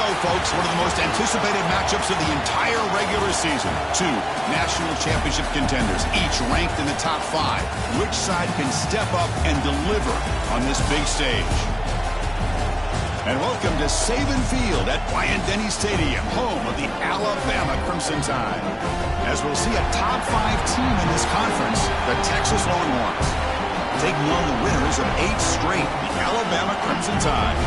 go, folks. One of the most anticipated matchups of the entire regular season. Two national championship contenders, each ranked in the top 5. Which side can step up and deliver on this big stage? And welcome to Saban Field at Bryant-Denny Stadium, home of the Alabama Crimson Tide. As we'll see a top 5 team in this conference, the Texas Longhorns, taking on the winners of 8 straight, the Alabama Crimson Tide.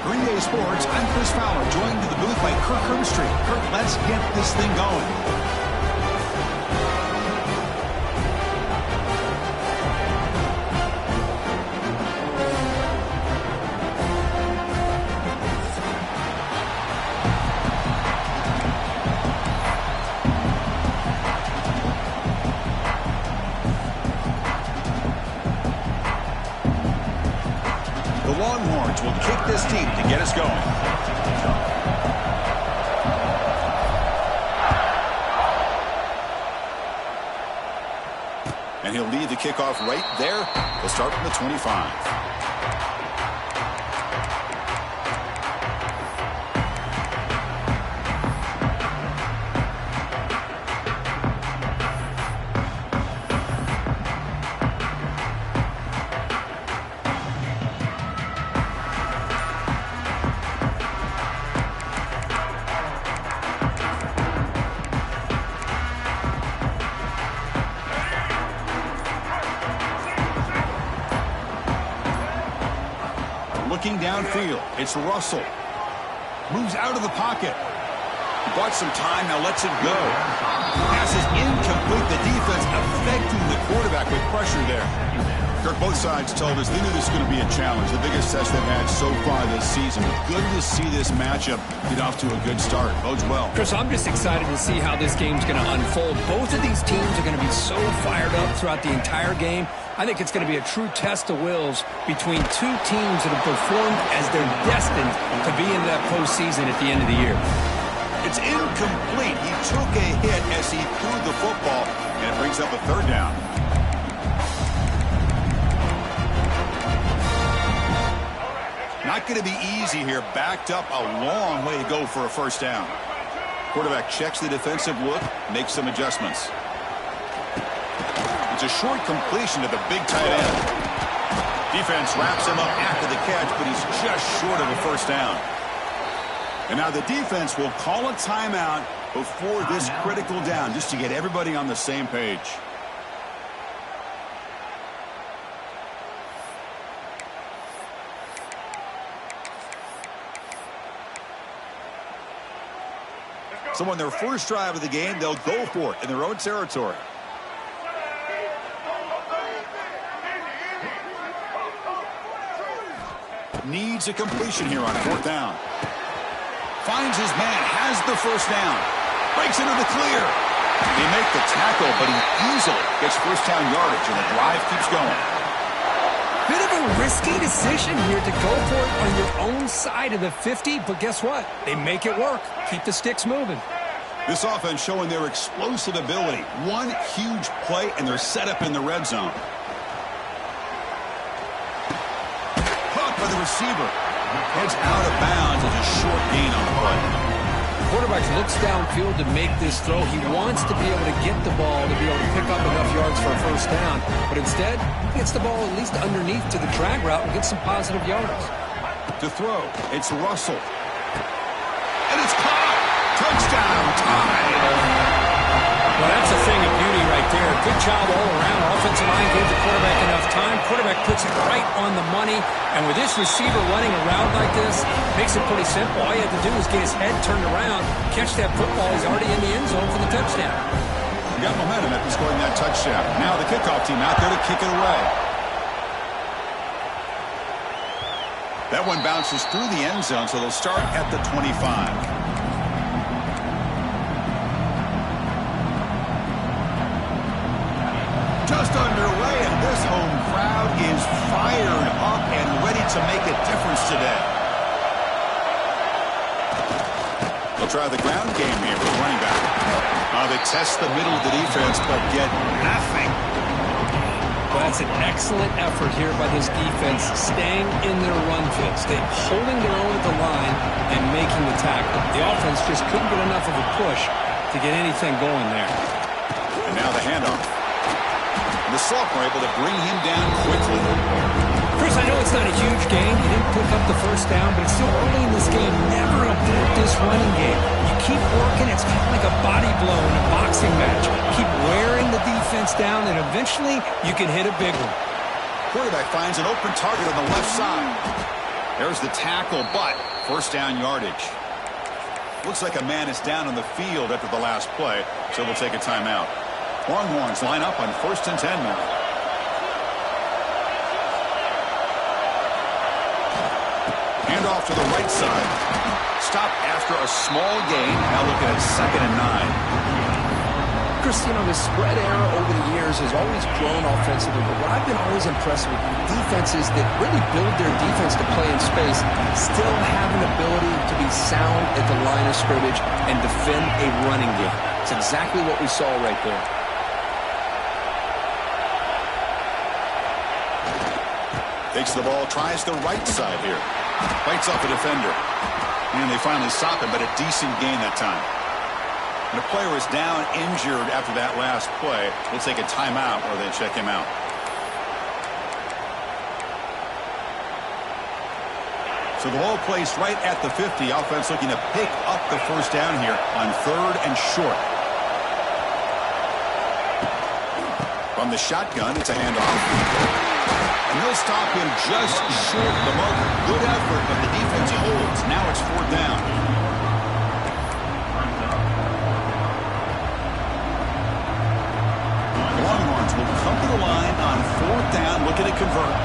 Green Day Sports, I'm Chris Fowler, joined to the booth by Kirk Herbstreit. Kirk, let's get this thing going. Longhorns will kick this team to get us going. And he'll lead the kickoff right there. He'll start from the 25. Looking downfield, it's Russell. Moves out of the pocket. Bought some time, now lets it go. Pass is incomplete. The defense affecting the quarterback with pressure there. Kirk, both sides told us they knew this was going to be a challenge. The biggest test they've had so far this season. Good to see this matchup get off to a good start. Bodes well. Chris, I'm just excited to see how this game's going to unfold. Both of these teams are going to be so fired up throughout the entire game. I think it's going to be a true test of wills between two teams that have performed as they're destined to be in that postseason at the end of the year. It's incomplete. He took a hit as he threw the football, and it brings up a third down. Not going to be easy here. Backed up a long way to go for a first down. Quarterback checks the defensive look, makes some adjustments. It's a short completion to the big tight end. Defense wraps him up after the catch, but he's just short of a first down. And now the defense will call a timeout before this critical down, just to get everybody on the same page. So on their first drive of the game, they'll go for it in their own territory. Needs a completion here on fourth down. Finds his man, has the first down. Breaks into the clear. They make the tackle, but he easily gets first down yardage, and the drive keeps going. Bit of a risky decision here to go for it on your own side of the 50, but guess what? They make it work. Keep the sticks moving. This offense showing their explosive ability. One huge play, and they're set up in the red zone. Caught by the receiver. Heads out of bounds as a short gain on the play. The quarterback looks downfield to make this throw. He wants to be able to get the ball to be able to pick up enough yards for a first down. But instead, he gets the ball at least underneath to the drag route and gets some positive yards. To throw, it's Russell. And it's caught. Touchdown time. Well, that's a thing of beauty right there. Good job all around. Offensive line gave the quarterback enough time. Quarterback puts it right on the money. And with this receiver running around like this, makes it pretty simple. All you have to do is get his head turned around, catch that football. He's already in the end zone for the touchdown. You got momentum after scoring that touchdown. Now the kickoff team out there to kick it away. That one bounces through the end zone, so they'll start at the 25. Just underway, and this home crowd is fired up and ready to make a difference today. They'll try the ground game here with running back. They test the middle of the defense, but get nothing. Well, that's an excellent effort here by this defense, staying in their run fit, holding their own at the line and making the tackle. The offense just couldn't get enough of a push to get anything going there. And now the handoff. And the Sophomore able to bring him down quickly. Chris, I know it's not a huge game. You didn't pick up the first down, but it's still early in this game. Never abort this running game. You keep working. It's kind of like a body blow in a boxing match. Keep wearing the defense down, and eventually you can hit a big one. Quarterback finds an open target on the left side. There's the tackle, but first down yardage. Looks like a man is down on the field after the last play, so we'll take a timeout. Longhorns line up on 1st and 10 now. Handoff to the right side. Stop after a small gain. Now looking at 2nd and 9. Chris, you know, the spread era over the years has always grown offensively, but what I've been always impressed with defenses that really build their defense to play in space still have an ability to be sound at the line of scrimmage and defend a running game. It's exactly what we saw right there. Takes the ball, tries the right side here. Bites off a defender. And they finally stop him, but a decent gain that time. And the player is down injured after that last play. We'll take a timeout or they check him out. So the ball placed right at the 50. Offense looking to pick up the first down here on 3rd and short. From the shotgun, it's a handoff. And they'll stop him just short of the marker. Good effort, but the defense holds. Now it's 4th down. Longhorns will come to the line on 4th down, looking to convert.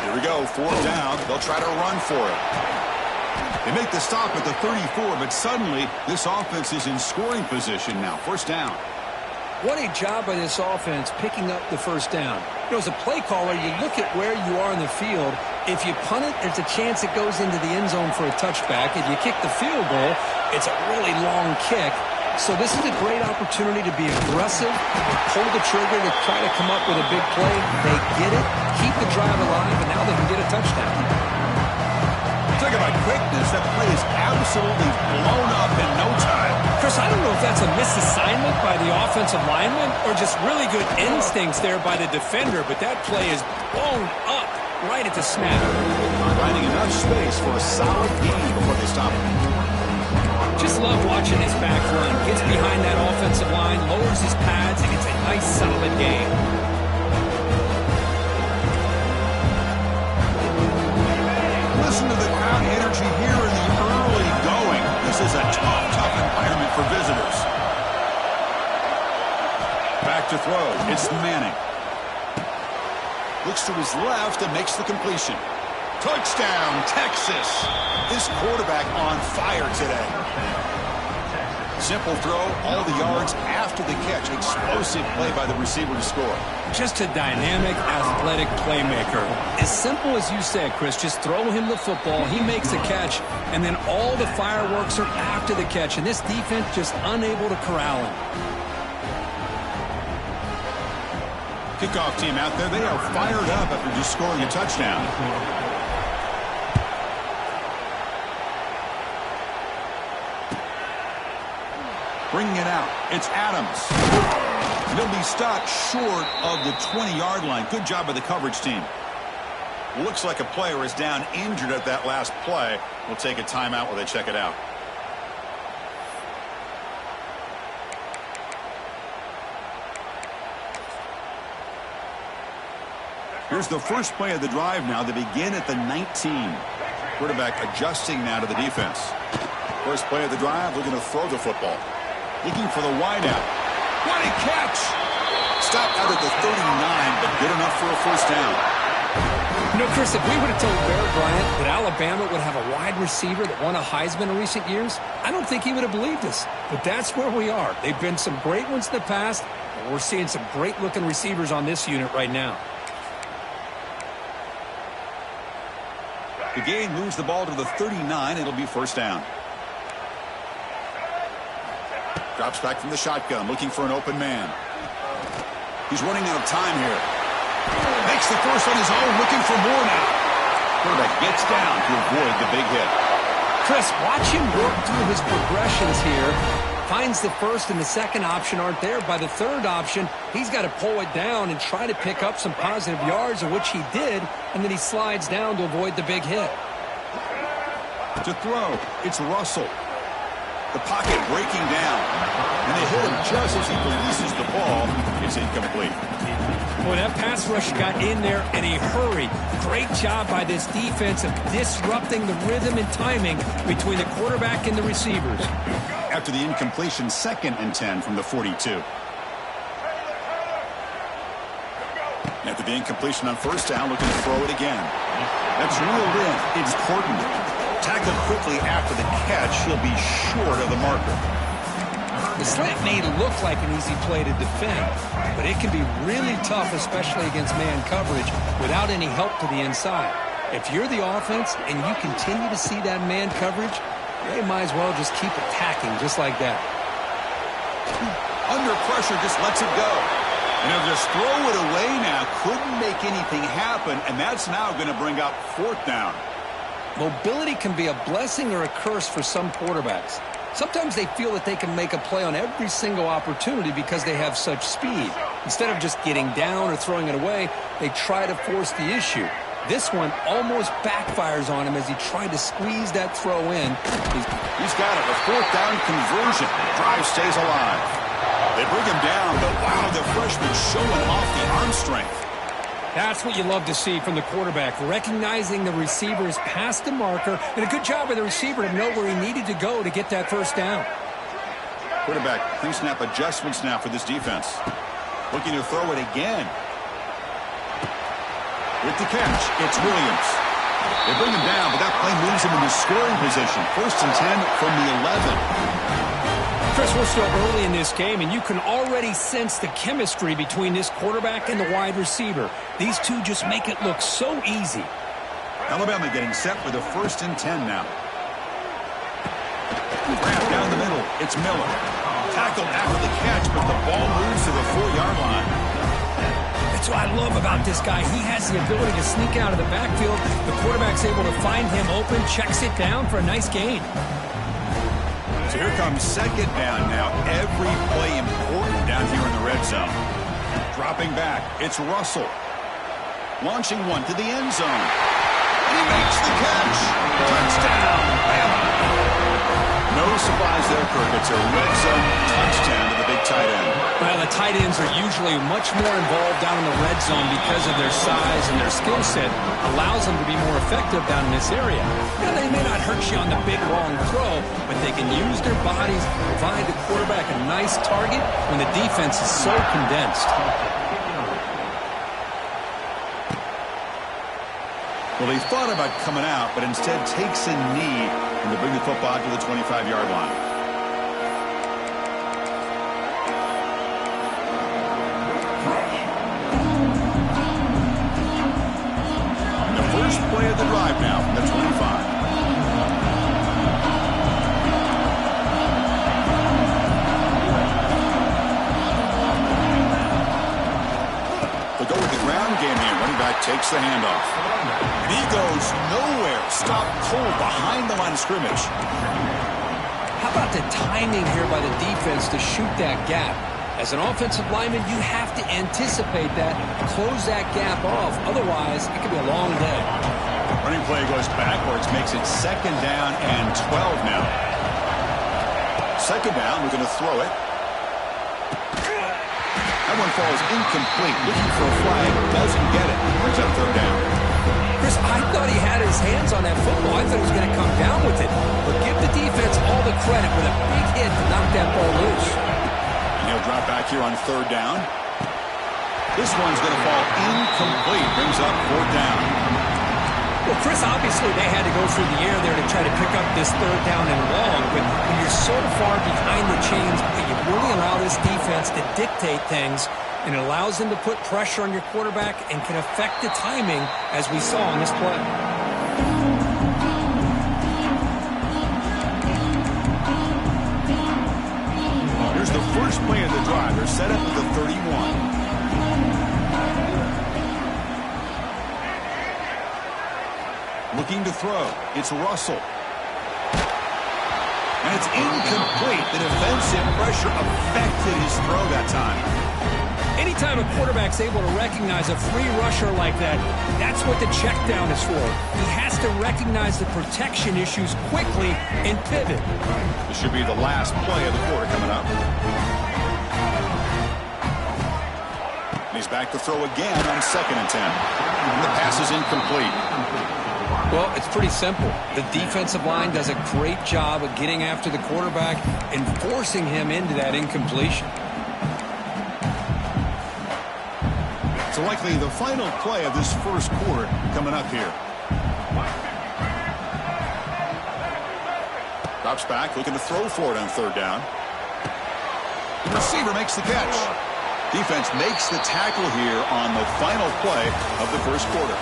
Here we go, 4th down. They'll try to run for it. They make the stop at the 34, but suddenly this offense is in scoring position now. 1st down. What a job by this offense picking up the first down. You know, as a play caller, you look at where you are in the field. If you punt it, there's a chance it goes into the end zone for a touchback. If you kick the field goal, it's a really long kick. So this is a great opportunity to be aggressive, pull the trigger to try to come up with a big play. They get it, keep the drive alive, and now they can get a touchdown. Talk about quickness. That play is absolutely blown up in no time. Chris, I don't know if that's a misassignment by the offensive lineman or just really good instincts there by the defender, but that play is blown up right at the snap. Finding enough space for a solid gain before they stop him. Just love watching his back run. Gets behind that offensive line, lowers his pads, and gets a nice solid gain. Listen to the crowd energy here in the early going. This is a tough environment for visitors. Back to throw. It's Manning. Looks to his left and makes the completion. Touchdown, Texas. This quarterback on fire today. Simple throw, all the yards after the catch. Explosive play by the receiver to score. Just a dynamic, athletic playmaker. As simple as you said, Chris, just throw him the football, he makes a catch, and then all the fireworks are after the catch, and this defense just unable to corral him. Kickoff team out there, they are fired up after just scoring a touchdown. Bringing it out, it's Adams. They'll be stopped short of the 20-yard line. Good job by the coverage team. Looks like a player is down injured at that last play. We'll take a timeout while they check it out. Here's the first play of the drive now. They begin at the 19. Quarterback adjusting now to the defense. First play of the drive, looking to throw the football. Looking for the wideout. What a catch! Stopped out at the 39, but good enough for a first down. You know, Chris, if we would have told Bear Bryant that Alabama would have a wide receiver that won a Heisman in recent years, I don't think he would have believed us. But that's where we are. They've been some great ones in the past, and we're seeing some great-looking receivers on this unit right now. The gain moves the ball to the 39. It'll be first down. Drops back from the shotgun, looking for an open man. He's running out of time here. Makes the first on his own, looking for more now. Quarterback gets down to avoid the big hit. Chris, watch him work through his progressions here. Finds the first and the second option aren't there. By the third option, he's got to pull it down and try to pick up some positive yards, of which he did, and then he slides down to avoid the big hit. To throw, it's Russell. The pocket breaking down, and they hit him just as he releases the ball. It's incomplete. Boy, that pass rush got in there in a hurry. Great job by this defense of disrupting the rhythm and timing between the quarterback and the receivers. After the incompletion, 2nd and 10 from the 42. After the incompletion on first down, looking to throw it again. That's reeled in. It's Horton. Tackled quickly after the catch. He'll be short of the marker. The slant may look like an easy play to defend, but it can be really tough, especially against man coverage, without any help to the inside. If you're the offense and you continue to see that man coverage, they might as well just keep attacking just like that. Under pressure, just lets it go. And they'll just throw it away now. Couldn't make anything happen, and that's now going to bring up 4th down. Mobility can be a blessing or a curse for some quarterbacks. Sometimes they feel that they can make a play on every single opportunity because they have such speed. Instead of just getting down or throwing it away, they try to force the issue. This one almost backfires on him as he tried to squeeze that throw in. He's got it. A 4th down conversion. Drive stays alive. They bring him down, but wow, the freshman showing off the arm strength. That's what you love to see from the quarterback, recognizing the receiver's past the marker, and a good job by the receiver to know where he needed to go to get that first down. Quarterback pre-snap adjustments now for this defense. Looking to throw it again. With the catch, it's Williams. They bring him down, but that play moves him into scoring position. 1st and 10 from the 11. Chris, we're still early in this game, and you can already sense the chemistry between this quarterback and the wide receiver. These two just make it look so easy. Alabama getting set for the 1st and 10 now. Wrapped down the middle, it's Miller. Tackled after the catch, but the ball moves to the 4-yard line. That's what I love about this guy. He has the ability to sneak out of the backfield. The quarterback's able to find him open, checks it down for a nice gain. So here comes 2nd down now. Every play important down here in the red zone. Dropping back, it's Russell. Launching one to the end zone. And he makes the catch. Touchdown, Bama. No surprise there, Kirk. It's a red zone touchdown to the big tight end. Well, the tight ends are usually much more involved down in the red zone because of their size and their skill set. Allows them to be more effective down in this area. Now, they may not hurt you on the big, long throw, but they can use their bodies to provide the quarterback a nice target when the defense is so condensed. Well, he thought about coming out, but instead takes a knee and to bring the football to the 25-yard line. And the first play of the drive now from the 25. They'll go with the ground game here. Running back takes the handoff. And he goes nowhere. Stopped cold behind the line of scrimmage. How about the timing here by the defense to shoot that gap? As an offensive lineman, you have to anticipate that, close that gap off. Otherwise, it could be a long day. Running play goes backwards, makes it 2nd down and 12 now. 2nd down, we're going to throw it. That one falls incomplete. Looking for a flag, doesn't get it. Brings up 3rd down. Chris, I thought he had his hands on that football. I thought he was going to come down with it. But give the defense all the credit with a big hit to knock that ball loose. And he'll drop back here on 3rd down. This one's going to fall incomplete. Brings up 4th down. Well, Chris, obviously they had to go through the air there to try to pick up this 3rd down and long. But when you're so far behind the chains, you really allow this defense to dictate things. And it allows them to put pressure on your quarterback and can affect the timing, as we saw on this play. first play of the drive, they're set up at the 31. Looking to throw. It's Russell. And it's incomplete. The defensive pressure affected his throw that time. Anytime a quarterback's able to recognize a free rusher like that, that's what the check down is for. He has to recognize the protection issues quickly and pivot. This should be the last play of the quarter coming up. And he's back to throw again on 2nd and 10. And the pass is incomplete. Well, it's pretty simple. The defensive line does a great job of getting after the quarterback and forcing him into that incompletion. So likely the final play of this first quarter coming up here. Drops back, looking to throw for it on 3rd down. The receiver makes the catch. Defense makes the tackle here on the final play of the first quarter.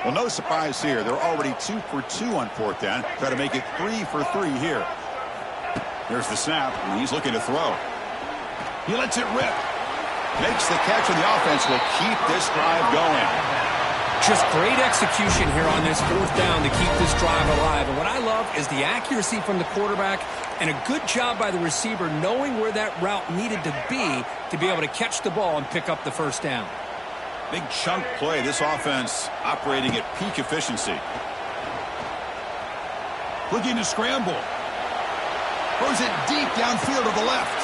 Well, no surprise here. They're already 2 for 2 on 4th down. Try to make it 3 for 3 here. There's the snap, and he's looking to throw. He lets it rip. Makes the catch, and the offense will keep this drive going. Just great execution here on this 4th down to keep this drive alive. And what I love is the accuracy from the quarterback and a good job by the receiver knowing where that route needed to be able to catch the ball and pick up the 1st down. Big chunk play. This offense operating at peak efficiency. Looking to scramble. Throws it deep downfield to the left.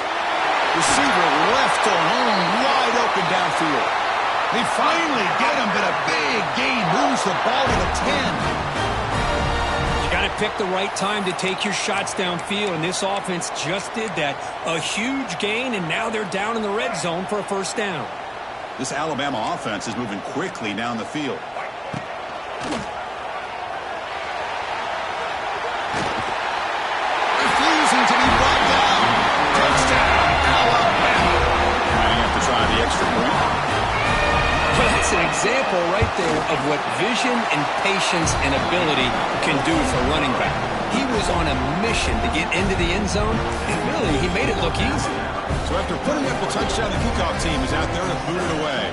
Receiver left alone, wide open downfield. They finally get him, but a big gain moves the ball to the 10. You got to pick the right time to take your shots downfield, and this offense just did that. A huge gain, and now they're down in the red zone for a 1st down. This Alabama offense is moving quickly down the field. Refusing to be brought down. Touchdown, Alabama. Might have to try the extra point. Well, that's an example right there of what vision and patience and ability can do for a running back. He was on a mission to get into the end zone, and really, he made it look easy. So after putting up the touchdown, the kickoff team is out there to boot it away.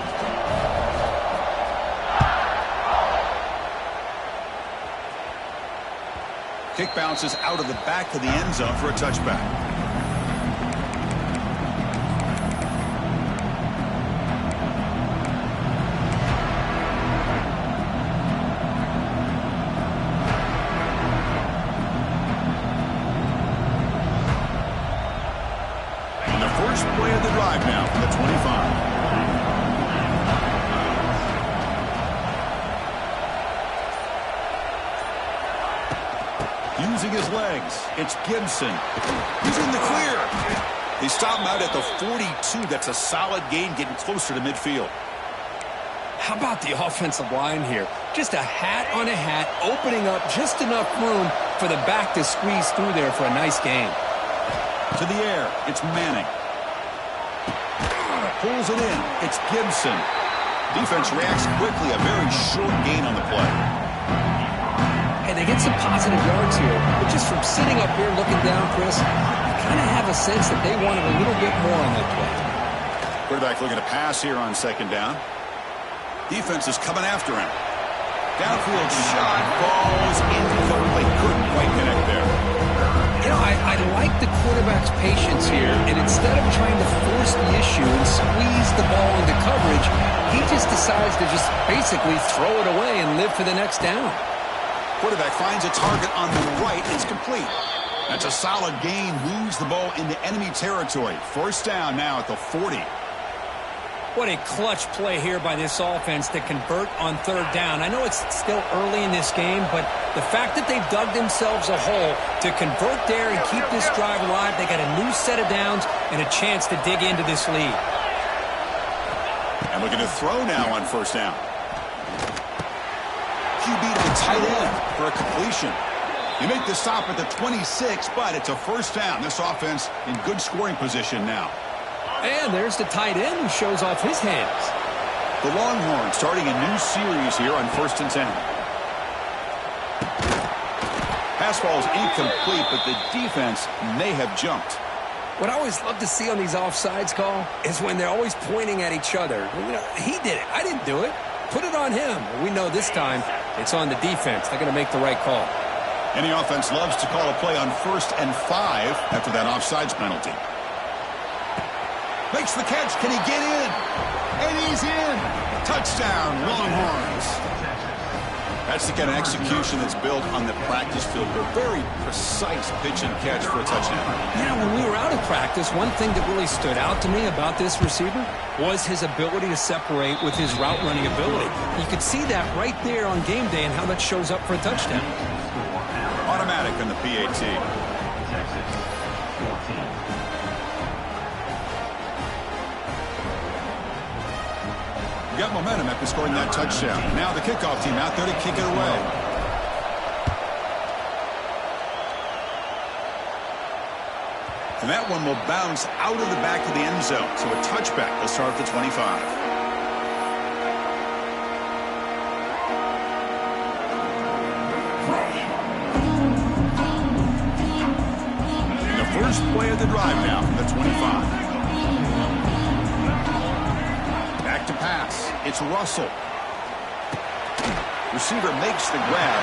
Kick bounces out of the back of the end zone for a touchback. First play of the drive now from the 25. Using his legs, it's Gibson. He's in the clear. They stop him out at the 42. That's a solid gain, getting closer to midfield. How about the offensive line here? Just a hat on a hat, opening up just enough room for the back to squeeze through there for a nice gain. To the air, it's Manning. Pulls it in. It's Gibson. Defense reacts quickly. A very short gain on the play. And they get some positive yards here. But just from sitting up here looking down, Chris, you kind of have a sense that they wanted a little bit more on that play. Quarterback looking to pass here on 2nd down. Defense is coming after him. Downfield shot falls incomplete. Couldn't quite connect there. You know, I like the quarterback's patience here, and instead of trying to force the issue and squeeze the ball into coverage, he just decides to just basically throw it away and live for the next down. Quarterback finds a target on the right. It's complete. That's a solid gain. Moves the ball into enemy territory. 1st down now at the 40. What a clutch play here by this offense to convert on third down. I know it's still early in this game, but the fact that they've dug themselves a hole to convert there and keep this drive alive, they got a new set of downs and a chance to dig into this lead. And looking to throw now on first down. QB to the tight end for a completion. You make the stop at the 26, but it's a first down. This offense in good scoring position now. And there's the tight end who shows off his hands. The Longhorns starting a new series here on 1st and 10. Pass ball is incomplete, but the defense may have jumped. What I always love to see on these offsides call is when they're always pointing at each other. You know, he did it. I didn't do it. Put it on him. We know this time it's on the defense. They're going to make the right call. Any offense loves to call a play on 1st and 5 after that offsides penalty. Makes the catch. Can he get in? And he's in. Touchdown, Longhorns. That's the kind of execution that's built on the practice field. A very precise pitch and catch for a touchdown. Yeah, when we were out of practice, one thing that really stood out to me about this receiver was his ability to separate with his route running ability. You could see that right there on game day and how that shows up for a touchdown. Automatic on the PAT. Got momentum after scoring that touchdown. Now the kickoff team out there to kick it away. And that one will bounce out of the back of the end zone. So a touchback will start at the 25. And the first play of the drive now from the 25. To pass. It's Russell. Receiver makes the grab.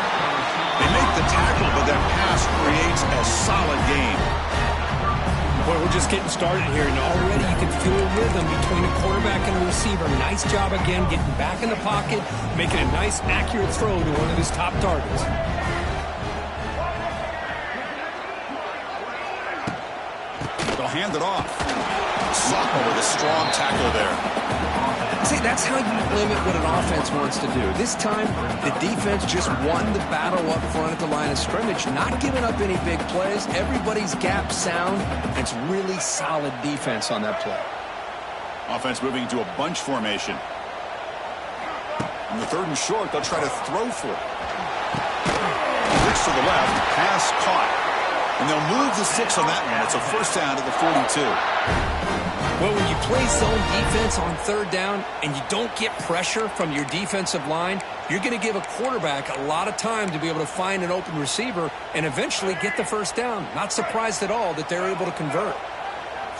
They make the tackle, but that pass creates a solid game. Boy, we're just getting started here, and already you can feel a rhythm between a quarterback and a receiver. Nice job again getting back in the pocket, making a nice, accurate throw to one of his top targets. They'll hand it off. Socko with a strong tackle there. See, that's how you limit what an offense wants to do. This time, the defense just won the battle up front at the line of scrimmage, not giving up any big plays. Everybody's gap sound. It's really solid defense on that play. Offense moving into a bunch formation. On the 3rd and short, they'll try to throw for it. Looks to the left, pass caught. And they'll move the 6 on that one. It's a first down at the 42. Well, when you play zone defense on 3rd down and you don't get pressure from your defensive line, you're going to give a quarterback a lot of time to be able to find an open receiver and eventually get the first down. Not surprised at all that they're able to convert.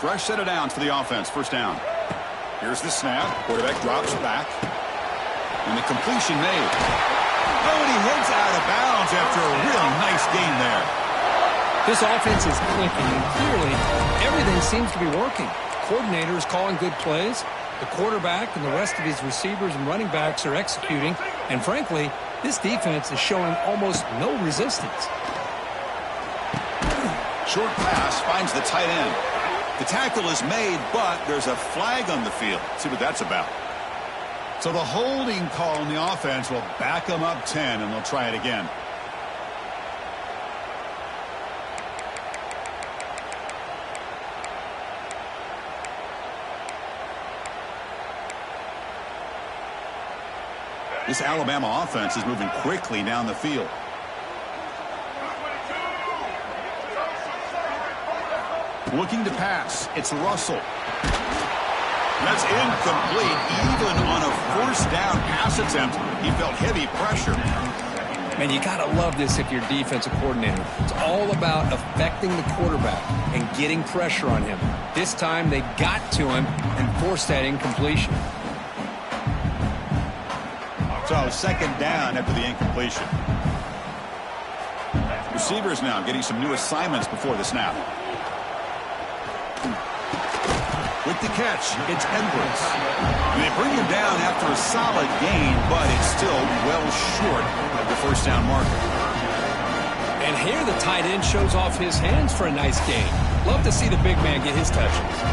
Fresh set of downs for the offense. First down. Here's the snap. Quarterback drops back. And the completion made. Oh, and he heads out of bounds after a really nice gain there. This offense is clicking, and clearly everything seems to be working. Coordinator is calling good plays. The quarterback and the rest of his receivers and running backs are executing. And frankly, this defense is showing almost no resistance. Short pass finds the tight end. The tackle is made, but there's a flag on the field. Let's see what that's about. So the holding call on the offense will back them up 10, and they'll try it again. This Alabama offense is moving quickly down the field. Looking to pass. It's Russell. That's incomplete. Even on a first down pass attempt, he felt heavy pressure. Man, you got to love this if you're a defensive coordinator. It's all about affecting the quarterback and getting pressure on him. This time they got to him and forced that incompletion. So 2nd down after the incompletion. Receivers now getting some new assignments before the snap. With the catch, it's Edwards. And they bring him down after a solid gain, but it's still well short of the first down marker. And here the tight end shows off his hands for a nice gain. Love to see the big man get his touches.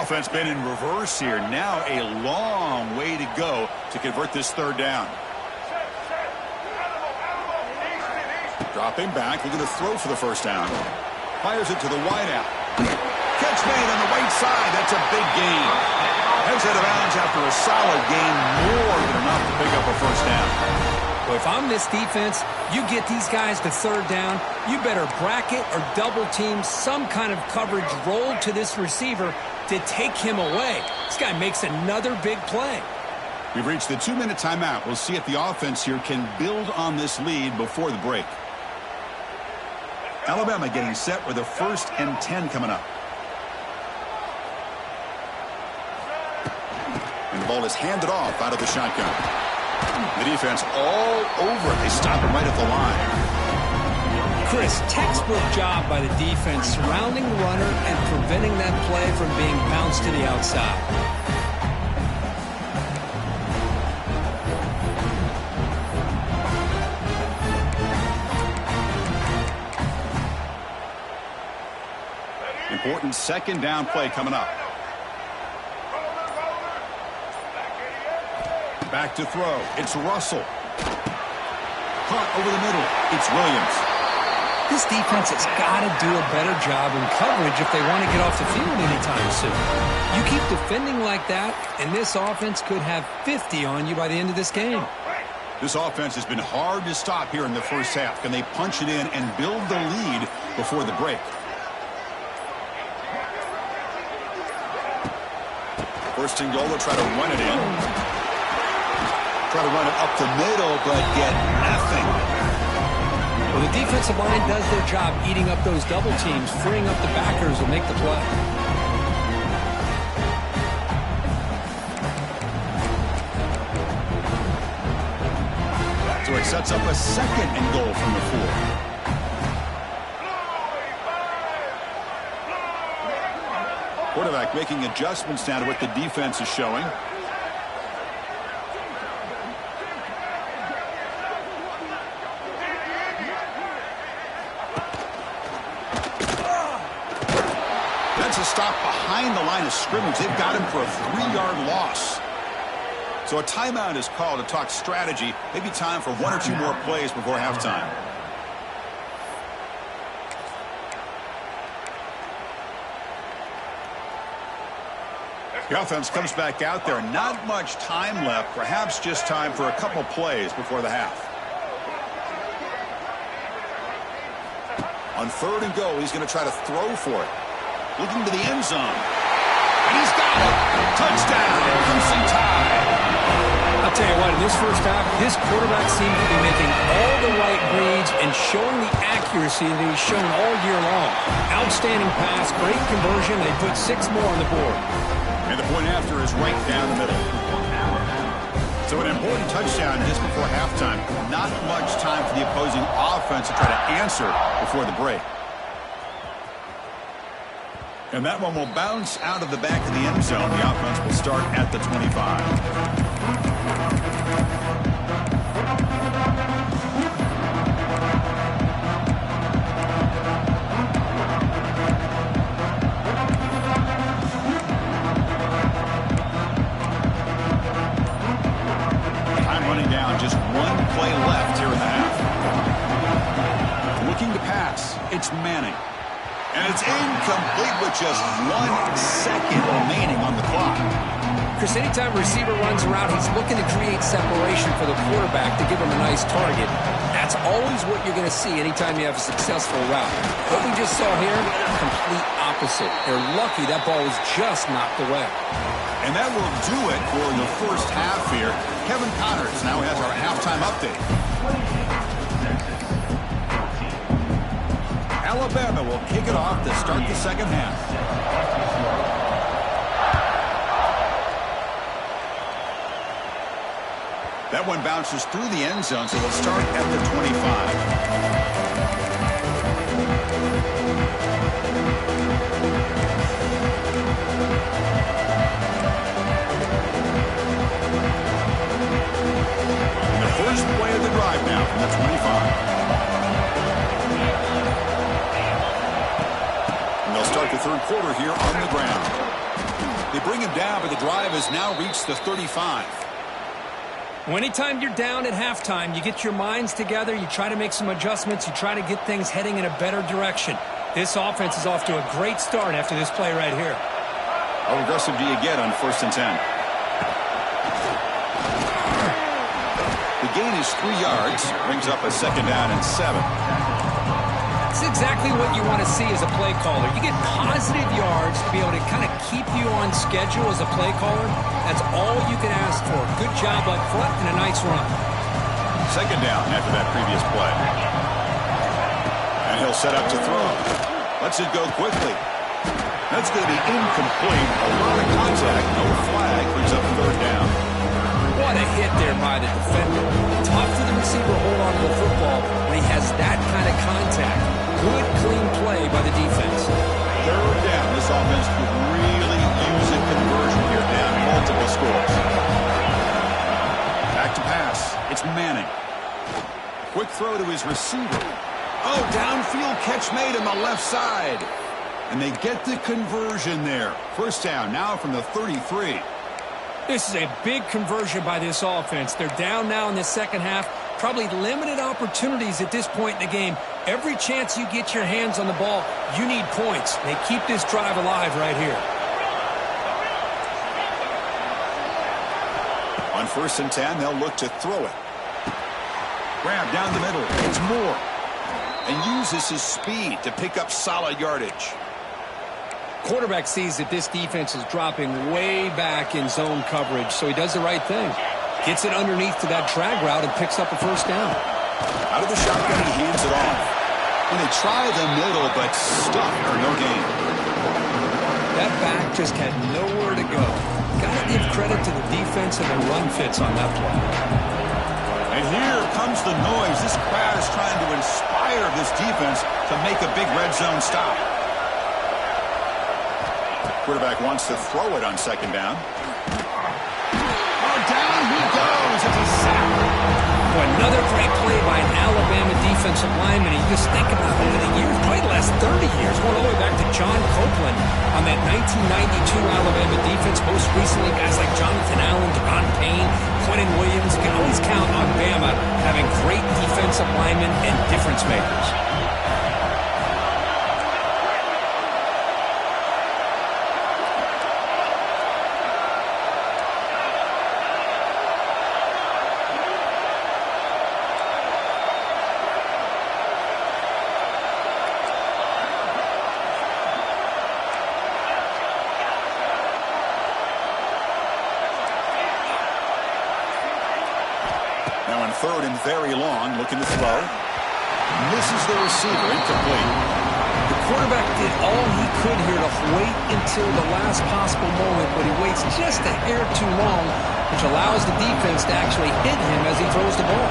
Offense been in reverse here. Now a long way to go to convert this third down. Dropping back, looking to throw for the first down. Fires it to the wideout. Catch made on the right side. That's a big gain. Heads out of bounds after a solid gain, more than enough to pick up a first down. Well, if I'm this defense, you get these guys to third down, you better bracket or double team some kind of coverage roll to this receiver to take him away. This guy makes another big play. We've reached the 2-minute timeout. We'll see if the offense here can build on this lead before the break. Alabama getting set with a 1st and 10 coming up. And the ball is handed off out of the shotgun. The defense all over it. They stop him right at the line. Chris, textbook job by the defense surrounding the runner and preventing that play from being bounced to the outside. Important 2nd down play coming up. Back to throw. It's Russell. Caught over the middle. It's Williams. This defense has got to do a better job in coverage if they want to get off the field anytime soon. You keep defending like that, and this offense could have 50 on you by the end of this game. This offense has been hard to stop here in the first half. Can they punch it in and build the lead before the break? First and goal, they'll try to run it in. Try to run it up the middle, but get nothing. Well, the defensive line does their job eating up those double teams, freeing up the backers to make the play. So it sets up a 2nd and goal from the 4. Quarterback making adjustments now to what the defense is showing. That's a stop behind the line of scrimmage. They've got him for a 3-yard loss. So a timeout is called to talk strategy. Maybe time for 1 or 2 more plays before halftime. The offense comes back out there. Not much time left. Perhaps just time for a couple plays before the half. On 3rd and goal, he's going to try to throw for it. Looking to the end zone. And he's got it. Touchdown. Crimson Tide. I'll tell you what, in this first half, this quarterback seemed to be making all the right reads and showing the accuracy that he's shown all year long. Outstanding pass, great conversion. They put 6 more on the board. And the point after is right down the middle. So an important touchdown just before halftime. Not much time for the opposing offense to try to answer before the break. And that one will bounce out of the back of the end zone. The offense will start at the 25. Just 1 play left here in the half. Looking to pass. It's Manning. And it's incomplete with just 1 second remaining on the clock. Chris, anytime a receiver runs around, he's looking to create separation for the quarterback to give him a nice target. That's always what you're going to see anytime you have a successful route. What we just saw here, complete opposite. They're lucky that ball was just knocked away. And that will do it for the first half here. Kevin Connors now has our halftime update. Alabama will kick it off to start the second half. That one bounces through the end zone, so we'll start at the 25. First play of the drive now from the 25. And they'll start the 3rd quarter here on the ground. They bring him down, but the drive has now reached the 35. Well, anytime you're down at halftime, you get your minds together, you try to make some adjustments, you try to get things heading in a better direction. This offense is off to a great start after this play right here. How aggressive do you get on 1st and 10? The gain is 3 yards, brings up a 2nd down and 7. That's exactly what you want to see as a play caller. You get positive yards to be able to kind of keep you on schedule as a play caller. That's all you can ask for. Good job up front and a nice run. 2nd down after that previous play. And he'll set up to throw. Lets it go quickly. That's going to be incomplete. A lot of contact. No flag. Brings up 3rd down. What a hit there by the defender. Tough for the receiver to hold on to the football when he has that kind of contact. Good, clean play by the defense. 3rd down. This offense could really use a conversion here, down multiple scores. Back to pass. It's Manning. Quick throw to his receiver. Oh, downfield catch made on the left side. And they get the conversion there. 1st down now from the 33. This is a big conversion by this offense. They're down now in the 2nd half. Probably limited opportunities at this point in the game. Every chance you get your hands on the ball, you need points. They keep this drive alive right here. On 1st and 10, they'll look to throw it. Grab down the middle. It's Moore. And uses his speed to pick up solid yardage. Quarterback sees that this defense is dropping way back in zone coverage, so he does the right thing. Gets it underneath to that drag route and picks up a 1st down. Out of the shotgun, he hands it off. And they try the middle, but stuck for no gain. That back just had nowhere to go. Got to give credit to the defense and the run fits on that play. And here comes the noise. This crowd is trying to inspire this defense to make a big red zone stop. Quarterback wants to throw it on 2nd down. Oh, down he goes. It's a sack. Well, another great play by an Alabama defensive lineman. You just think about over the years, probably the last 30 years, going all the way back to John Copeland on that 1992 Alabama defense. Most recently, guys like Jonathan Allen, Devon Payne, Quentin Williams. You can always count on Bama having great defensive linemen and difference makers. Now on 3rd and very long, looking to throw. Misses the receiver, incomplete. The quarterback did all he could here to wait until the last possible moment, but he waits just a hair too long, which allows the defense to actually hit him as he throws the ball.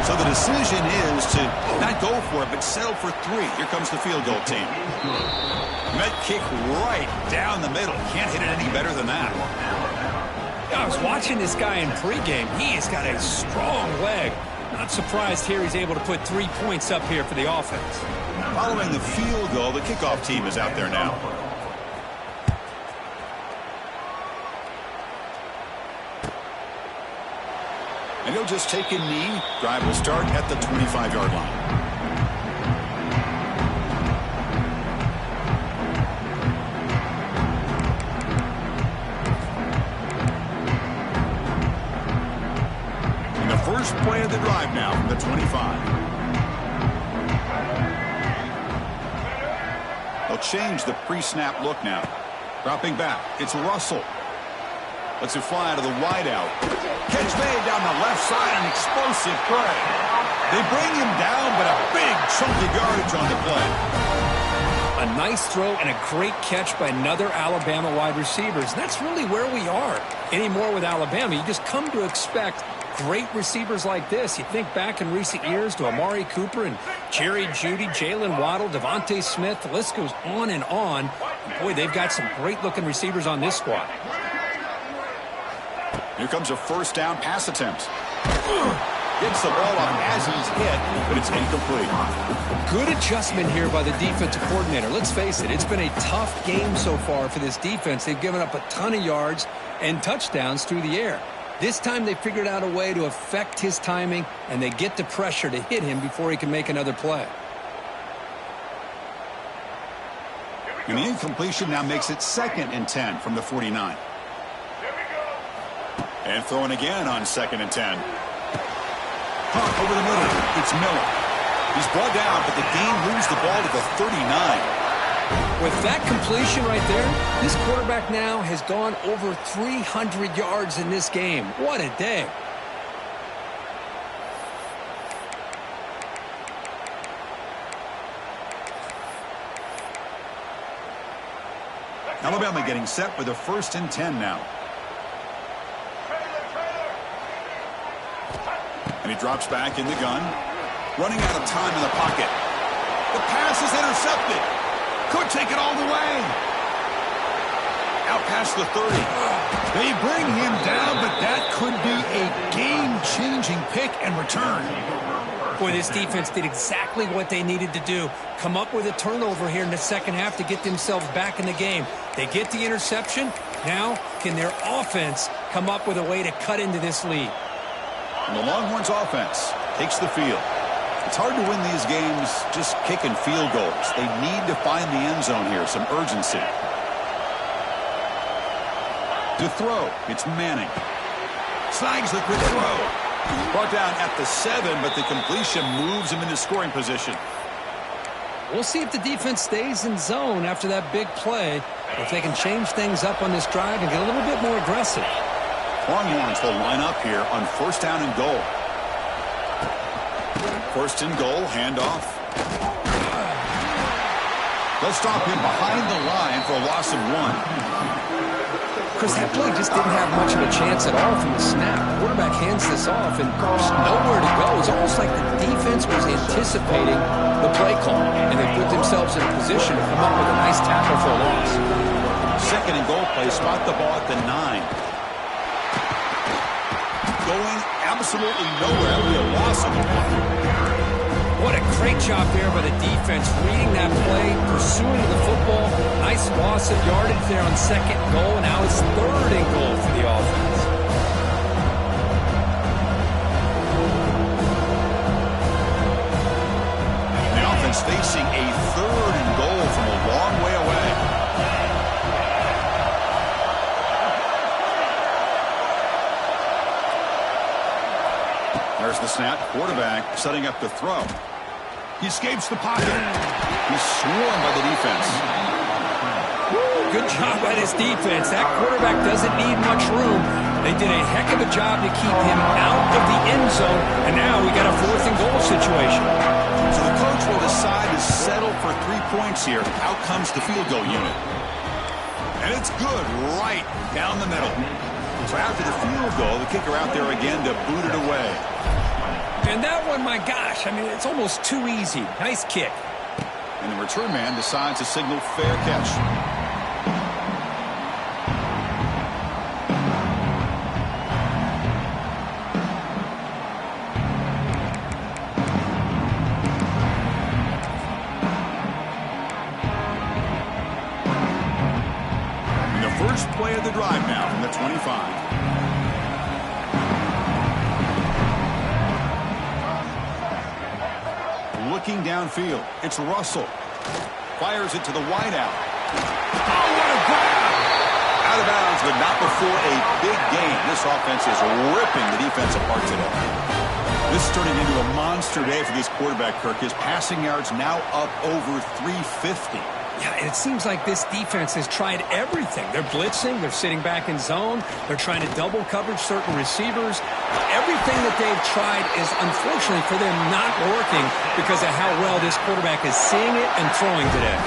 So the decision is to not go for it, but settle for 3. Here comes the field goal team. Met kick right down the middle. Can't hit it any better than that. I was watching this guy in pregame. He's got a strong leg. Not surprised here he's able to put 3 points up here for the offense. Following the field goal, the kickoff team is out there now. And he'll just take a knee. Drive will start at the 25-yard line. First play of the drive now from the 25. They'll change the pre-snap look now. Dropping back. It's Russell. Lets it fly to the wideout. Catch made down the left side. An explosive play. They bring him down, but a big chunk of yardage on the play. A nice throw and a great catch by another Alabama wide receivers. And that's really where we are anymore with Alabama. You just come to expect great receivers like this. You think back in recent years to Amari Cooper and Jerry Jeudy, Jalen Waddle, Devontae Smith. The list goes on and on. Boy, they've got some great-looking receivers on this squad. Here comes a 1st down pass attempt. Gets the ball up as he's hit, but it's incomplete. Good adjustment here by the defensive coordinator. Let's face it, it's been a tough game so far for this defense. They've given up a ton of yards and touchdowns through the air. This time they figured out a way to affect his timing, and they get the pressure to hit him before he can make another play. And the incompletion now makes it 2nd and 10 from the 49. And throwing again on 2nd and 10. Pump over the middle. It's Miller. He's brought down, but the game moves the ball to the 39. With that completion right there, this quarterback now has gone over 300 yards in this game. What a day. Alabama getting set for the 1st and 10 now. And he drops back in the gun. Running out of time in the pocket. The pass is intercepted. Could take it all the way. Out past the 30. They bring him down, but that could be a game-changing pick and return. Boy, this defense did exactly what they needed to do. Come up with a turnover here in the second half to get themselves back in the game. They get the interception. Now, can their offense come up with a way to cut into this lead? And the Longhorns offense takes the field. It's hard to win these games just kicking field goals. They need to find the end zone here, some urgency. To throw, it's Manning. Snags the quick throw. Brought down at the 7, but the completion moves him into scoring position. We'll see if the defense stays in zone after that big play, if they can change things up on this drive and get a little bit more aggressive. Longhorns will line up here on 1st down and goal. 1st and goal, handoff. They'll stop him behind the line for a loss of 1. Chris, that play just didn't have much of a chance at all from the snap. The quarterback hands this off and there's nowhere to go. It's almost like the defense was anticipating the play call, and they put themselves in a position to come up with a nice tackle for a loss. 2nd and goal play, spot the ball at the 9. Going absolutely nowhere. It'll be a loss of 1. What a great job there by the defense, reading that play, pursuing the football. Nice loss of yardage there on 2nd goal, and now it's 3rd and goal for the offense. The offense facing a 3rd and goal from a long way away. There's the snap. Quarterback setting up the throw. He escapes the pocket. He's swarmed by the defense. Good job by this defense. That quarterback doesn't need much room. They did a heck of a job to keep him out of the end zone, and now we got a 4th and goal situation. So the coach will decide to settle for 3 points here. Out comes the field goal unit. And it's good right down the middle. So after the field goal, the kicker out there again to boot it away. And that one, my gosh, I mean, it's almost too easy. Nice kick. And the return man decides to signal fair catch. And the first play of the drive now from the 25. Looking downfield, it's Russell. Fires it to the wideout. Oh, what a grab! Out of bounds, but not before a big gain. This offense is ripping the defense apart today. This is turning into a monster day for this quarterback, Kirk. His passing yards now up over 350. Yeah, and it seems like this defense has tried everything. They're blitzing, they're sitting back in zone, they're trying to double coverage certain receivers. Everything that they've tried is, unfortunately for them, not working because of how well this quarterback is seeing it and throwing today.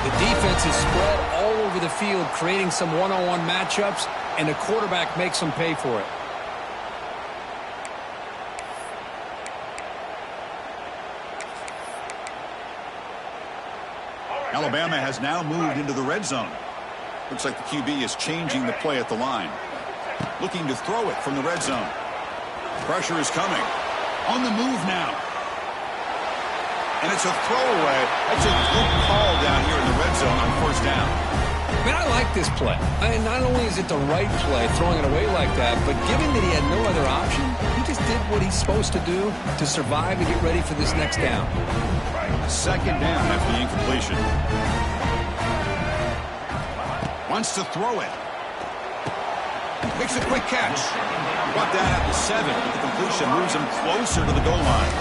The defense is spread all over the field, creating some one-on-one matchups, and the quarterback makes them pay for it. Alabama has now moved into the red zone. Looks like the QB is changing the play at the line. Looking to throw it from the red zone. Pressure is coming. On the move now. And it's a throwaway. That's a good call down here in the red zone on first down. Man, I like this play. And not only is it the right play, throwing it away like that, but given that he had no other option, he just did what he's supposed to do to survive and get ready for this next down. Second down after the incompletion. Wants to throw it. Makes a quick catch. Brought down at the 7. The completion moves him closer to the goal line.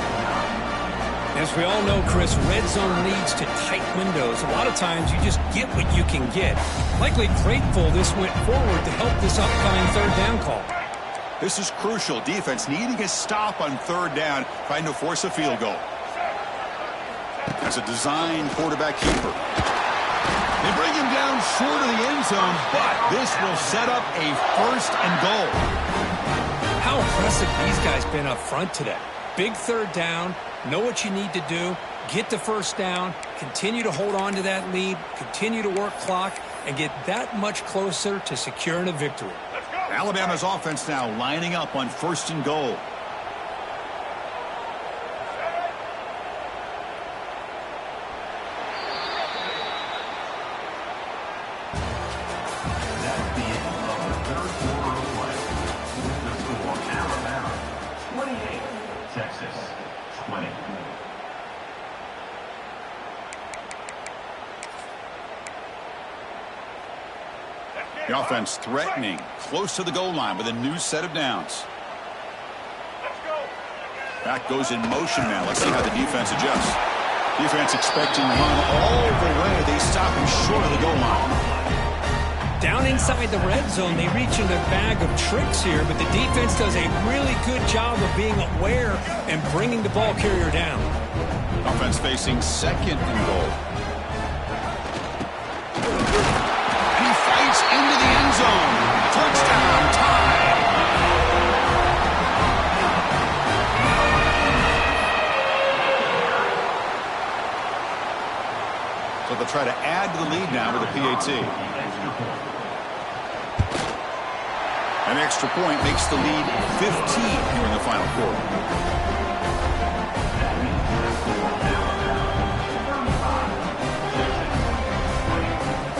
As we all know, Chris, red zone leads to tight windows. A lot of times you just get what you can get. Likely grateful this went forward to help this upcoming third down call. This is crucial. Defense needing a stop on third down, trying to force a field goal. As a design quarterback keeper. They bring him down short of the end zone, but this will set up a first and goal. How impressive these guys been up front today. Big third down, know what you need to do, get the first down, continue to hold on to that lead, continue to work clock, and get that much closer to securing a victory. Alabama's offense now lining up on first and goal. The offense threatening, close to the goal line with a new set of downs. Back goes in motion now. Let's see how the defense adjusts. Defense expecting to run all the way. They stop him short of the goal line. Down inside the red zone, they reach in a bag of tricks here, but the defense does a really good job of being aware and bringing the ball carrier down. Offense facing second and goal. Into the end zone. Touchdown, tie. So they'll try to add to the lead now with a PAT. An extra point makes the lead 15 here in the final quarter.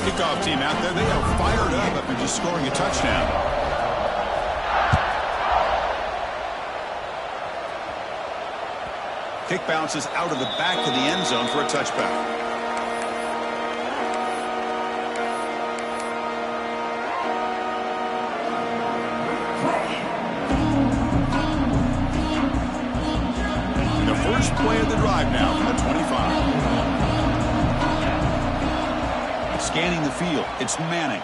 Kickoff team out there. They are fired up after just scoring a touchdown. Kick bounces out of the back of the end zone for a touchback. The first play of the drive now from the 25. Scanning the field. It's Manning.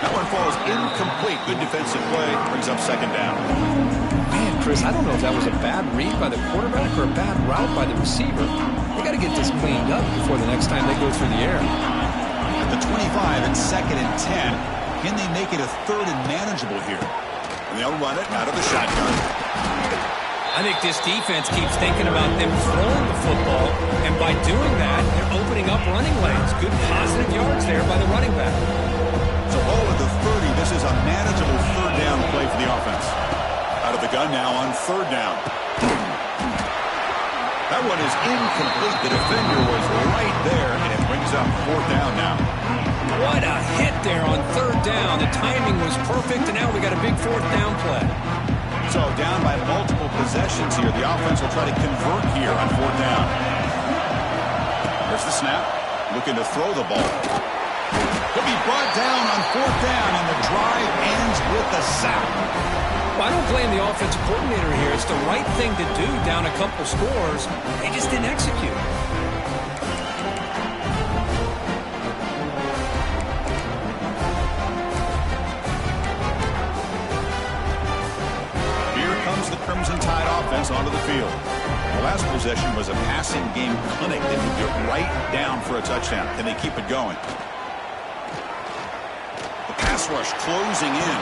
That one falls incomplete. Good defensive play. Brings up second down. Man, Chris, I don't know if that was a bad read by the quarterback or a bad route by the receiver. They got to get this cleaned up before the next time they go through the air. At the 25, it's second and 10. Can they make it a third and manageable here? And they'll run it out of the shotgun. I think this defense keeps thinking about them throwing the football, and by doing that, they're opening up running lanes. Good positive yards there by the running back. So all at the 30, this is a manageable third down play for the offense. Out of the gun now on third down. That one is incomplete. The defender was right there, and it brings up fourth down now. What a hit there on third down. The timing was perfect, and now we got a big fourth down play. So down by multiple possessions here. The offense will try to convert here on fourth down. There's the snap. Looking to throw the ball. He'll be brought down on fourth down, and the drive ends with a sack. Well, I don't blame the offensive coordinator here. It's the right thing to do down a couple scores. They just didn't execute. The Crimson Tide offense onto the field. The last possession was a passing game clinic. They moved it right down for a touchdown. Can they keep it going? The pass rush closing in.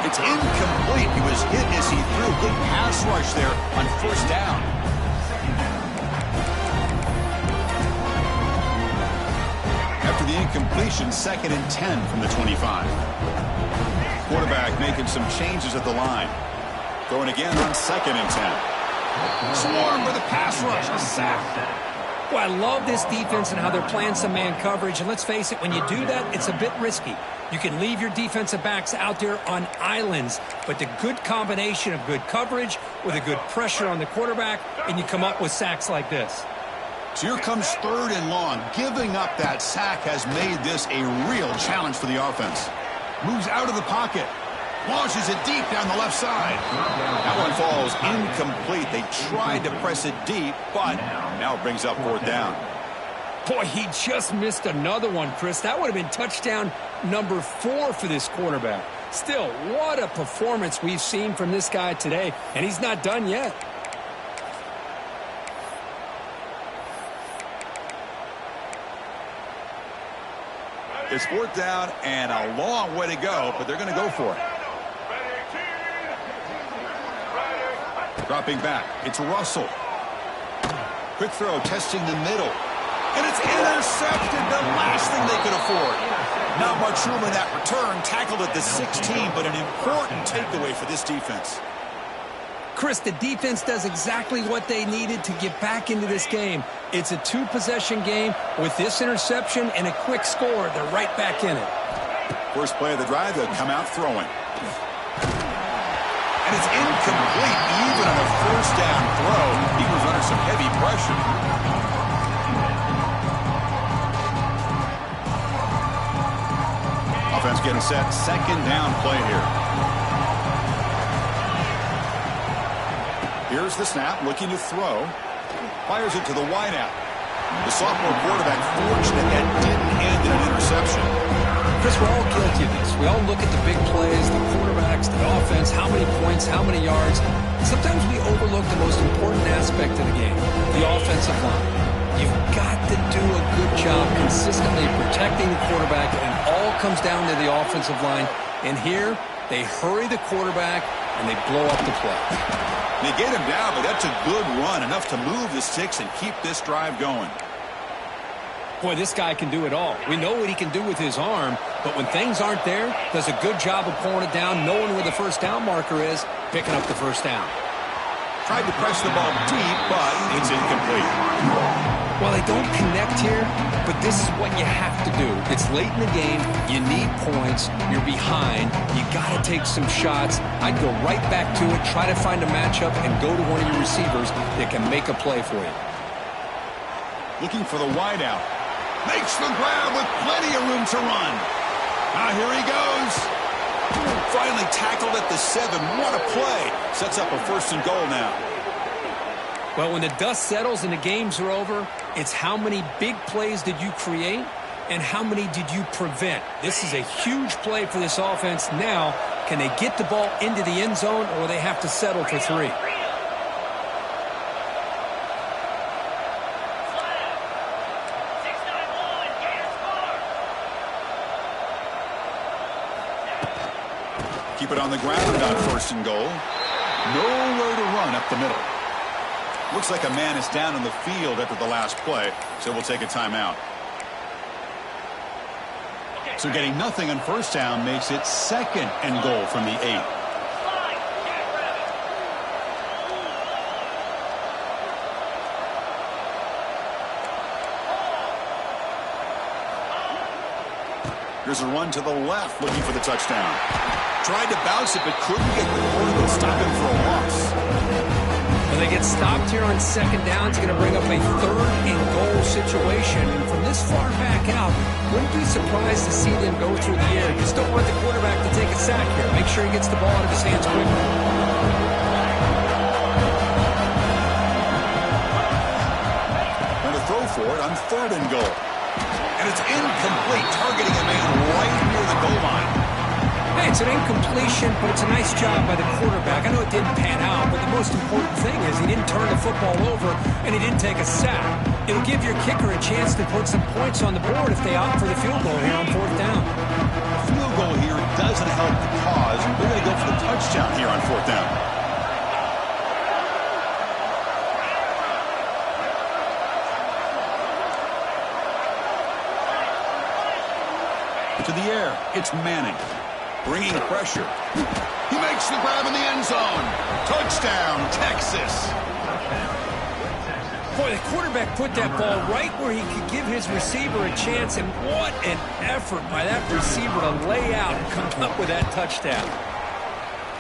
It's incomplete. He was hit as he threw. Good pass rush there on first down. After the incompletion, second and 10 from the 25. Quarterback making some changes at the line. Throwing again on 2nd and 10. Swarm with a pass rush, a sack. Well, I love this defense and how they're playing some man coverage. And let's face it, when you do that, it's a bit risky. You can leave your defensive backs out there on islands, but the good combination of good coverage with a good pressure on the quarterback, and you come up with sacks like this. So here comes 3rd and long. Giving up that sack has made this a real challenge for the offense. Moves out of the pocket. Launches it deep down the left side. That one falls incomplete. They tried to press it deep, but now it brings up 4th down. Boy, he just missed another one, Chris. That would have been touchdown number 4 for this quarterback. Still, what a performance we've seen from this guy today, and he's not done yet. It's 4th down and a long way to go, but they're going to go for it. Dropping back, it's Russell. Quick throw, testing the middle. And it's intercepted, the last thing they could afford. Not much room in that return, tackled at the 16, but an important takeaway for this defense. Chris, the defense does exactly what they needed to get back into this game. It's a 2-possession game. With this interception and a quick score, they're right back in it. First play of the drive, they'll come out throwing. And it's incomplete, even on a 1st down throw. He was under some heavy pressure. Offense getting set, 2nd down play here. Here's the snap, looking to throw. Fires it to the wideout. The sophomore quarterback fortunate that didn't end in an interception. Chris, we're all guilty of this. We all look at the big plays, the quarterbacks, the offense, how many points, how many yards. Sometimes we overlook the most important aspect of the game, the offensive line. You've got to do a good job consistently protecting the quarterback, and it all comes down to the offensive line. And here, they hurry the quarterback, and they blow up the play. They get him down, but that's a good run, enough to move the sticks and keep this drive going. Boy, this guy can do it all. We know what he can do with his arm, but when things aren't there, does a good job of pulling it down, knowing where the 1st down marker is, picking up the 1st down. Tried to press the ball deep, but it's incomplete. Well, they don't connect here, but this is what you have to do. It's late in the game. You need points. You're behind. You got to take some shots. I'd go right back to it, try to find a matchup, and go to one of your receivers that can make a play for you. Looking for the wideout. Makes the grab with plenty of room to run. Now here he goes. Finally tackled at the 7. What a play. Sets up a 1st and goal now. Well, when the dust settles and the games are over, it's how many big plays did you create and how many did you prevent. This is a huge play for this offense. Now, can they get the ball into the end zone, or they have to settle for 3? Keep it on the ground on 1st and goal. Nowhere to run up the middle. Looks like a man is down in the field after the last play, so we'll take a timeout. So getting nothing on 1st down makes it 2nd and goal from the 8. Here's a run to the left, looking for the touchdown. Tried to bounce it, but couldn't get the corner to stop him for a loss. When they get stopped here on 2nd down, it's going to bring up a 3rd and goal situation. And from this far back out, wouldn't be surprised to see them go through the air. Just don't want the quarterback to take a sack here. Make sure he gets the ball out of his hands quickly. Going to throw for it on 3rd and goal. And it's incomplete, targeting a man right near the goal line. Hey, it's an incompletion, but it's a nice job by the quarterback. I know it didn't pan out, but the most important thing is he didn't turn the football over and he didn't take a sack. It'll give your kicker a chance to put some points on the board if they opt for the field goal here on 4th down. A field goal here doesn't help the cause. We're going to go for the touchdown here on 4th down. To the air, it's Manning. bringing pressure. He makes the grab in the end zone. Touchdown, Texas. Boy, the quarterback put that ball right where he could give his receiver a chance, and what an effort by that receiver to lay out and come up with that touchdown.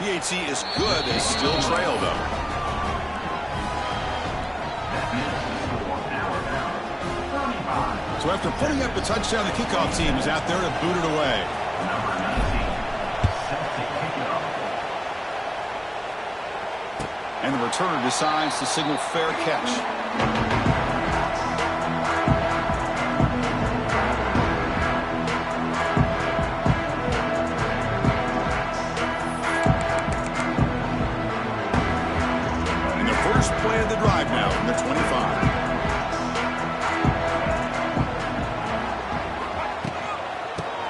PAT is good. They still trail, though. So after putting up the touchdown, the kickoff team is out there to boot it away. And the returner decides to signal fair catch. And the first play of the drive now from the 25.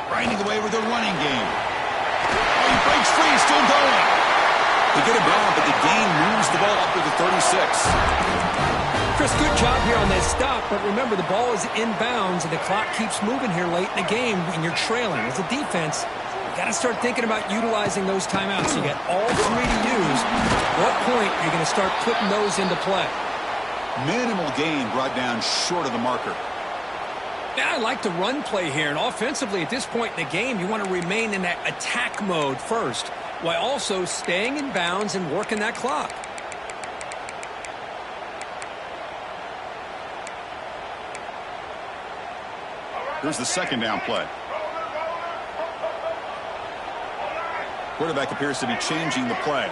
Grinding away with the running game. Oh, he breaks free, still going. They get him down, but the gain moves the ball up to the 36. Chris, good job here on that stop, but remember the ball is inbounds and the clock keeps moving here late in the game and you're trailing. As a defense, you got to start thinking about utilizing those timeouts. You got all three to use. At what point are you going to start putting those into play? Minimal gain brought down short of the marker. Yeah, I like the run play here, and offensively at this point in the game, you want to remain in that attack mode first, while also staying in bounds and working that clock. Here's the second down play. Quarterback appears to be changing the play.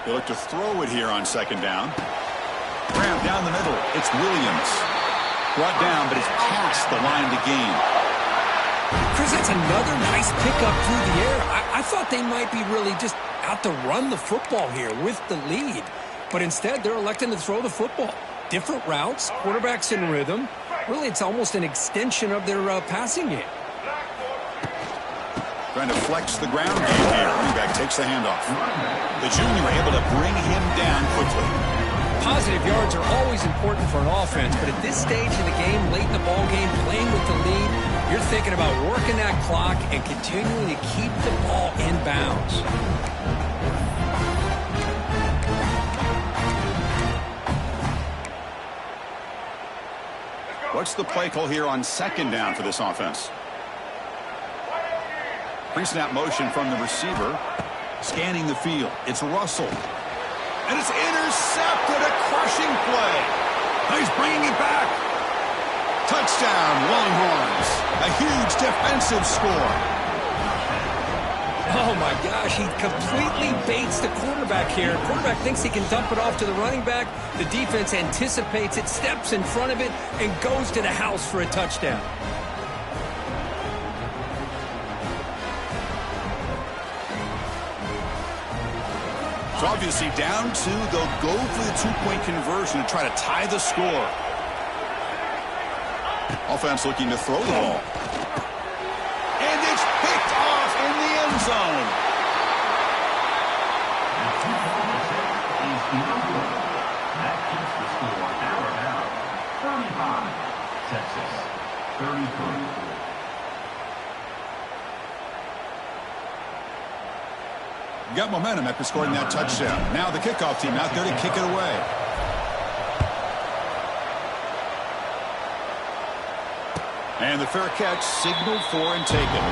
They look to throw it here on second down. Graham down the middle. It's Williams. Brought down, but it's past the line to gain. Chris, that's another nice pickup through the air. I thought they might be really just out to run the football here with the lead. But instead, they're electing to throw the football. Different routes, quarterbacks in rhythm. Really, it's almost an extension of their passing game. Trying to flex the ground game here. Running back takes the handoff. The junior able to bring him down quickly. Positive yards are always important for an offense, but at this stage in the game, late in the ball game, playing with the lead, you're thinking about working that clock and continuing to keep the ball in bounds. What's the play call here on second down for this offense? Pre-snap motion from the receiver. Scanning the field. It's Russell. And it's intercepted. A crushing play. He's bringing it back. Touchdown, Longhorns. A huge defensive score. Oh, my gosh. He completely baits the quarterback here. Quarterback thinks he can dump it off to the running back. The defense anticipates it, steps in front of it, and goes to the house for a touchdown. So obviously down two, they'll go for the two-point conversion to try to tie the score. Offense looking to throw the ball. And it's picked off in the end zone. That keeps the score down. 35, Texas, 33. Got momentum after scoring that touchdown. Now the kickoff team out there to kick it away. And the fair catch signaled for and taken.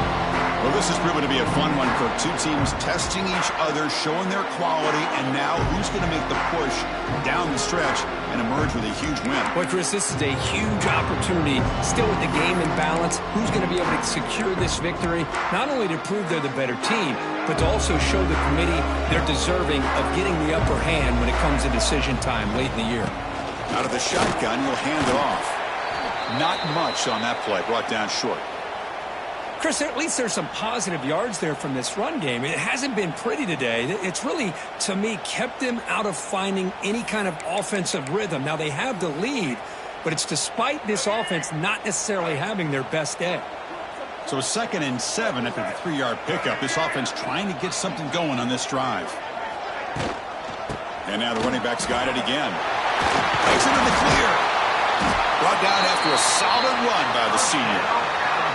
Well, this has proven to be a fun one for two teams testing each other, showing their quality, and now who's going to make the push down the stretch and emerge with a huge win. Boy, Chris, this is a huge opportunity. Still with the game in balance, who's going to be able to secure this victory, not only to prove they're the better team, but to also show the committee they're deserving of getting the upper hand when it comes to decision time late in the year. Out of the shotgun, he'll hand it off. Not much on that play, brought down short. Chris, at least there's some positive yards there from this run game. It hasn't been pretty today. It's really, to me, kept them out of finding any kind of offensive rhythm. Now, they have the lead, but it's despite this offense not necessarily having their best day. So 2nd and 7 after the 3-yard pickup. This offense trying to get something going on this drive. And now the running back's got it again. Takes it in the clear. Brought down after a solid run by the senior.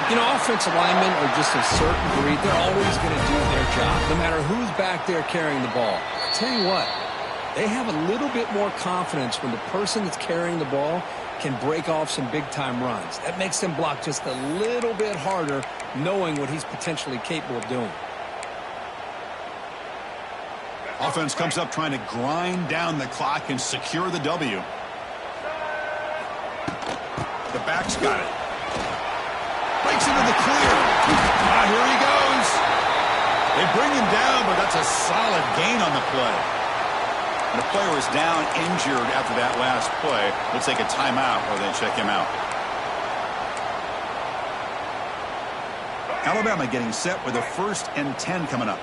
You know, offensive linemen are just a certain breed. They're always going to do their job, no matter who's back there carrying the ball. I'll tell you what, they have a little bit more confidence when the person that's carrying the ball can break off some big-time runs. That makes them block just a little bit harder, knowing what he's potentially capable of doing. Offense comes up trying to grind down the clock and secure the W. The back's got it. Breaks into the clear. Here he goes. They bring him down, but that's a solid gain on the play. And the player is down injured after that last play. Let's take a timeout while they check him out. Alabama getting set with a 1st and 10 coming up.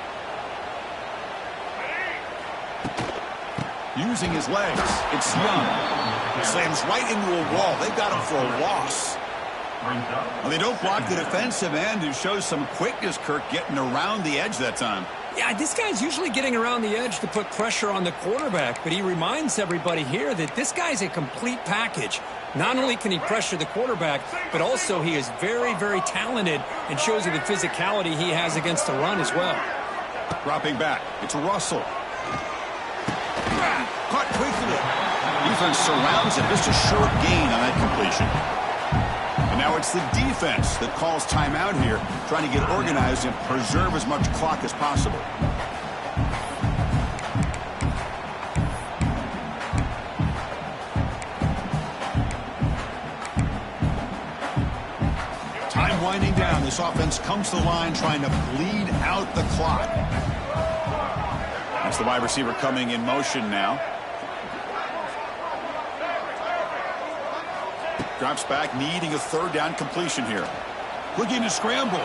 Using his legs, it's Young. Slams right into a wall. They've got him for a loss. Well, they don't block the defensive end, who shows some quickness, Kirk, getting around the edge that time. Yeah, this guy's usually getting around the edge to put pressure on the quarterback, but he reminds everybody here that this guy's a complete package. Not only can he pressure the quarterback, but also he is very, very talented and shows you the physicality he has against the run as well. Dropping back, it's Russell. Caught quickly. Defense surrounds him. Just a short gain on that completion. And now it's the defense that calls timeout here, trying to get organized and preserve as much clock as possible. Time winding down. This offense comes to the line trying to bleed out the clock. That's the wide receiver coming in motion now. Drops back, needing a 3rd down completion here. Looking to scramble.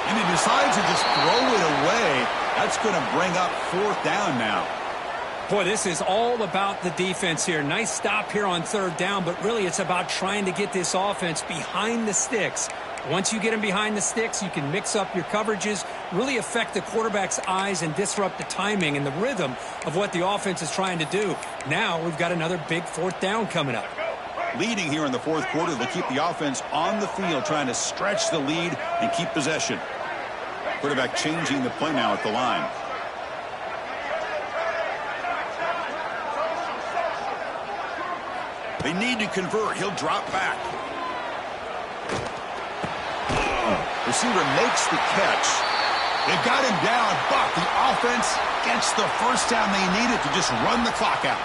And he decides to just throw it away. That's going to bring up 4th down now. Boy, this is all about the defense here. Nice stop here on 3rd down, but really it's about trying to get this offense behind the sticks. Once you get them behind the sticks, you can mix up your coverages, really affect the quarterback's eyes and disrupt the timing and the rhythm of what the offense is trying to do. Now we've got another big 4th down coming up. Leading here in the 4th quarter, they'll keep the offense on the field, trying to stretch the lead and keep possession. Quarterback changing the play now at the line. They need to convert. He'll drop back. Receiver makes the catch. They've got him down, but the offense gets the 1st down they needed to just run the clock out.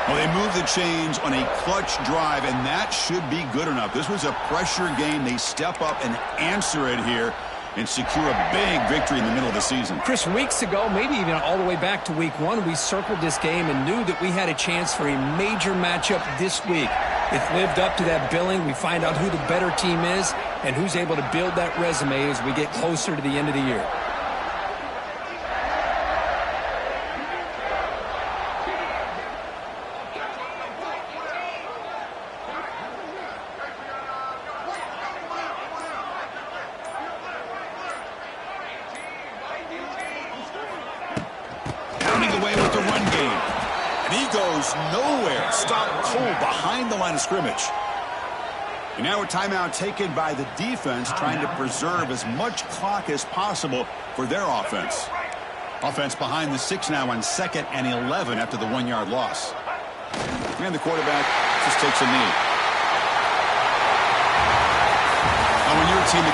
Well, they move the chains on a clutch drive, and that should be good enough. This was a pressure game. They step up and answer it here and secure a big victory in the middle of the season. Chris, weeks ago, maybe even all the way back to week 1, we circled this game and knew that we had a chance for a major matchup this week. It lived up to that billing. We find out who the better team is and who's able to build that resume as we get closer to the end of the year. Nowhere. Stop cold behind the line of scrimmage. And now a timeout taken by the defense, trying to preserve as much clock as possible for their offense. Offense behind the 6 now on 2nd and 11 after the 1-yard loss. And the quarterback just takes a knee. Now when your team